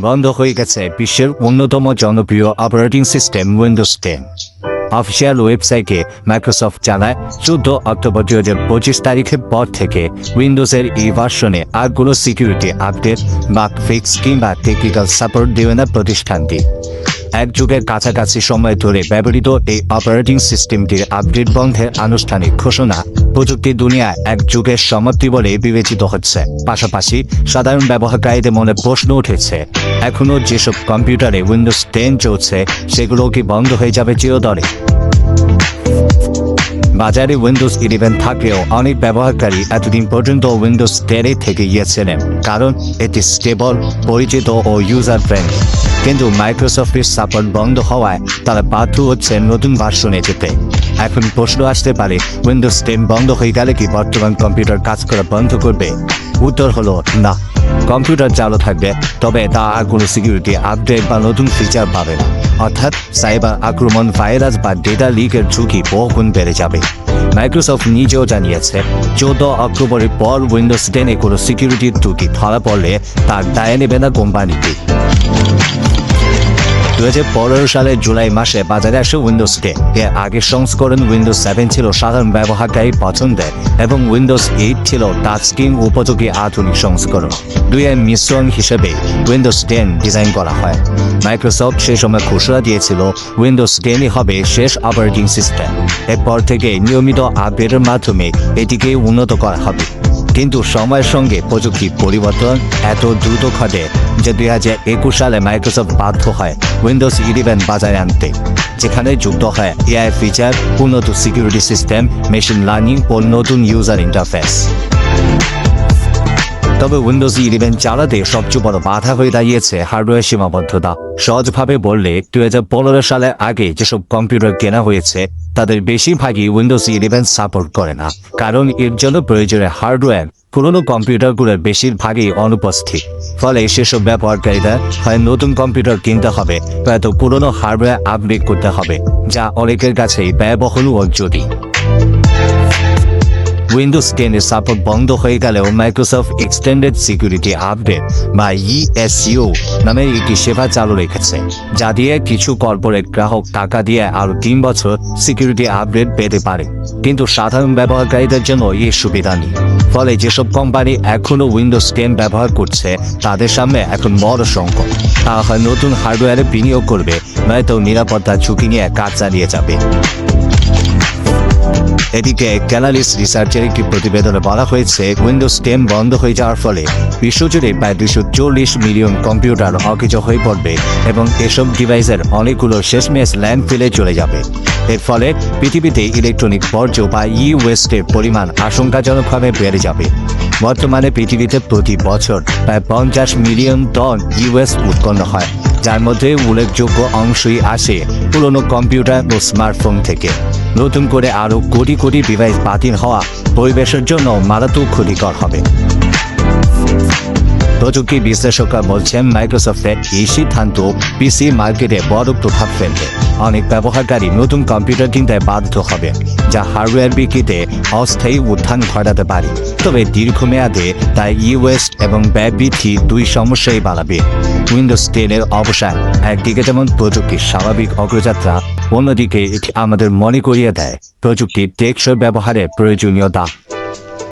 বন্ধ হয়ে গেছে বিশ্বের অন্যতম জনপ্রিয় অপারেটিং সিস্টেম উইন্ডোজ 10। অফিসিয়াল ওয়েবসাইটে মাইক্রোসফট জানায় 14 অক্টোবর 2025 তারিখের পর থেকে উইন্ডোজের এই ভার্সনে আর কোনো সিকিউরিটি আপডেট, বাগ ফিক্স কিংবা টেকনিক্যাল সাপোর্ট দেবে না প্রতিষ্ঠানটি। এক যুগের কাছাকাছি সময় ধরে ব্যবহৃত এই অপারেটিং সিস্টেমটির আপডেট বন্ধের আনুষ্ঠানিক ঘোষণা প্রযুক্তির দুনিয়ায় এক যুগের সমাপ্তি বলে বিবেচিত হচ্ছে। পাশাপাশি সাধারণ ব্যবহারকারীদের মনে প্রশ্ন উঠেছে, এখনও যেসব কম্পিউটারে উইন্ডোজ 10 চলছে সেগুলো কি বন্ধ হয়ে যাবে চিরতরে? বাজারে উইন্ডোজ 11 থাকলেও অনেক ব্যবহারকারী এতদিন পর্যন্ত উইন্ডোজ 10 থেকে গিয়েছিলেন, কারণ এটি স্টেবল, পরিচিত ও ইউজার ফ্রেন্ডলি। কিন্তু মাইক্রোসফটের সাপোর্ট বন্ধ হওয়ায় তারা বাধ্য হচ্ছে নতুন ভার্সনে যেতে। এখন প্রশ্ন আসতে পারে, উইন্ডোজ 10 বন্ধ হয়ে গেলে কি বর্তমান কম্পিউটার কাজ করা বন্ধ করবে? উত্তর হলো না। কম্পিউটার চালু থাকবে, তবে তা আর কোনো সিকিউরিটি আপডেট বা নতুন ফিচার পাবে না। অর্থাৎ সাইবার আক্রমণ, ভাইরাস বা ডেটা লিকের ঝুঁকি বহুগুণ বেড়ে যাবে। মাইক্রোসফট নিজেও জানিয়েছে 14 অক্টোবরের পর উইন্ডোজ 10-এ কোনো সিকিউরিটির ত্রুটি ধরা পড়লে তার দায় নেবে না কোম্পানিটি। 2015 সালের জুলাই মাসে বাজারে আসে উইন্ডোজ 10। এর আগের সংস্করণ উইন্ডোজ 7 ছিল সাধারণ ব্যবহারকারী পছন্দের এবং উইন্ডোজ 8 ছিল টাচ স্ক্রিন উপযোগী আধুনিক সংস্করণ। দুইয়ের মিশ্রণ হিসেবে উইন্ডোজ 10 ডিজাইন করা হয়। মাইক্রোসফট সেই সময় ঘোষণা দিয়েছিল উইন্ডোজ 10-ই হবে শেষ অপারেটিং সিস্টেম। এরপর থেকে নিয়মিত আপডেটের মাধ্যমে এটিকে উন্নত করা হবে। কিন্তু সময়ের সঙ্গে প্রযুক্তির পরিবর্তন এত দ্রুত ঘটে যে 2021 সালে মাইক্রোসফট বাধ্য হয় উইন্ডোজ 11 বাজারে আনতে, যেখানে যুক্ত হয় এআই ফিচার, উন্নত সিকিউরিটি সিস্টেম, মেশিন লার্নিং ও নতুন ইউজার ইন্টারফেস। তবে উইন্ডোজ 11 চালাতে সবচেয়ে বড় বাধা হয়ে দাঁড়িয়েছে হার্ডওয়্যার সীমাবদ্ধতা। সহজভাবে বললে 2015 সালের আগে যেসব কম্পিউটার কেনা হয়েছে তাদের বেশিরভাগই উইন্ডোজ 11 সাপোর্ট করে না, কারণ এর জন্য প্রয়োজনীয় হার্ডওয়্যার পুরনো কম্পিউটারগুলোর বেশিরভাগই অনুপস্থিত। ফলে সেসব ব্যবহারকারীরা হয় নতুন কম্পিউটার কিনতে হবে, নয়তো পুরনো হার্ডওয়্যার আপডেট করতে হবে, যা অনেকের কাছেই ব্যয়বহুল ও জটিল। উইন্ডোজ 10-এর সাপোর্ট বন্ধ হয়ে গেলেও মাইক্রোসফট এক্সটেন্ডেড সিকিউরিটি আপডেট বা ইএসইউ নামের একটি সেবা চালু রেখেছে, যা দিয়ে কিছু কর্পোরেট গ্রাহক টাকা দিয়ে আরও 3 বছর সিকিউরিটি আপডেট পেতে পারে। কিন্তু সাধারণ ব্যবহারকারীদের জন্য এই সুবিধা নেই। ফলে যেসব কোম্পানি এখনও উইন্ডোজ 10 ব্যবহার করছে তাদের সামনে এখন বড় সংকট। তারা হয় নতুন হার্ডওয়্যারে বিনিয়োগ করবে, নয়তো নিরাপত্তার ঝুঁকি নিয়ে কাজ চালিয়ে যাবে। এদিকে ক্যানালিস্ট রিসার্চের একটি প্রতিবেদনে বলা হয়েছে, উইন্ডোজ 10 বন্ধ হয়ে যাওয়ার ফলে বিশ্বজুড়ে প্রায় 240 মিলিয়ন কম্পিউটার অকেজো হয়ে পড়বে এবং এসব ডিভাইসের অনেকগুলো শেষমেশ ল্যান্ডফিলে চলে যাবে। এর ফলে পৃথিবীতে ইলেকট্রনিক বর্জ্য বা ওয়েস্টের পরিমাণ আশঙ্কাজনকভাবে বেড়ে যাবে। বর্তমানে পৃথিবীতে প্রতি বছর প্রায় 50 মিলিয়ন টন ওয়েস্ট উৎপন্ন হয়, যার মধ্যে উল্লেখযোগ্য অংশই আসে পুরনো কম্পিউটার ও স্মার্টফোন থেকে। নতুন করে আরও কোটি কোটি ডিভাইস বাতিল হওয়া পরিবেশের জন্য মারাত্মক ক্ষতিকর হবে। প্রযুক্তি বিশ্লেষকরা বলছেন, মাইক্রোসফটের এই সিদ্ধান্ত পিসি মার্কেটে বড় প্রভাব ফেলবে। অনেক ব্যবহারকারী নতুন কম্পিউটার কিনতে বাধ্য হবে, যা হার্ডওয়্যার বিক্রিতে অস্থায়ী উত্থান ঘটাতে পারে। তবে দীর্ঘমেয়াদে তাই ওয়েস্ট এবং ব্যয় বৃদ্ধি দুই সমস্যাই বাড়াবে। উইন্ডোজ 10-এর অবসান একদিকে যেমন প্রযুক্তির স্বাভাবিক অগ্রযাত্রা, অন্যদিকে এটি আমাদের মনে করিয়ে দেয় প্রযুক্তির টেকসই ব্যবহারের প্রয়োজনীয়তা।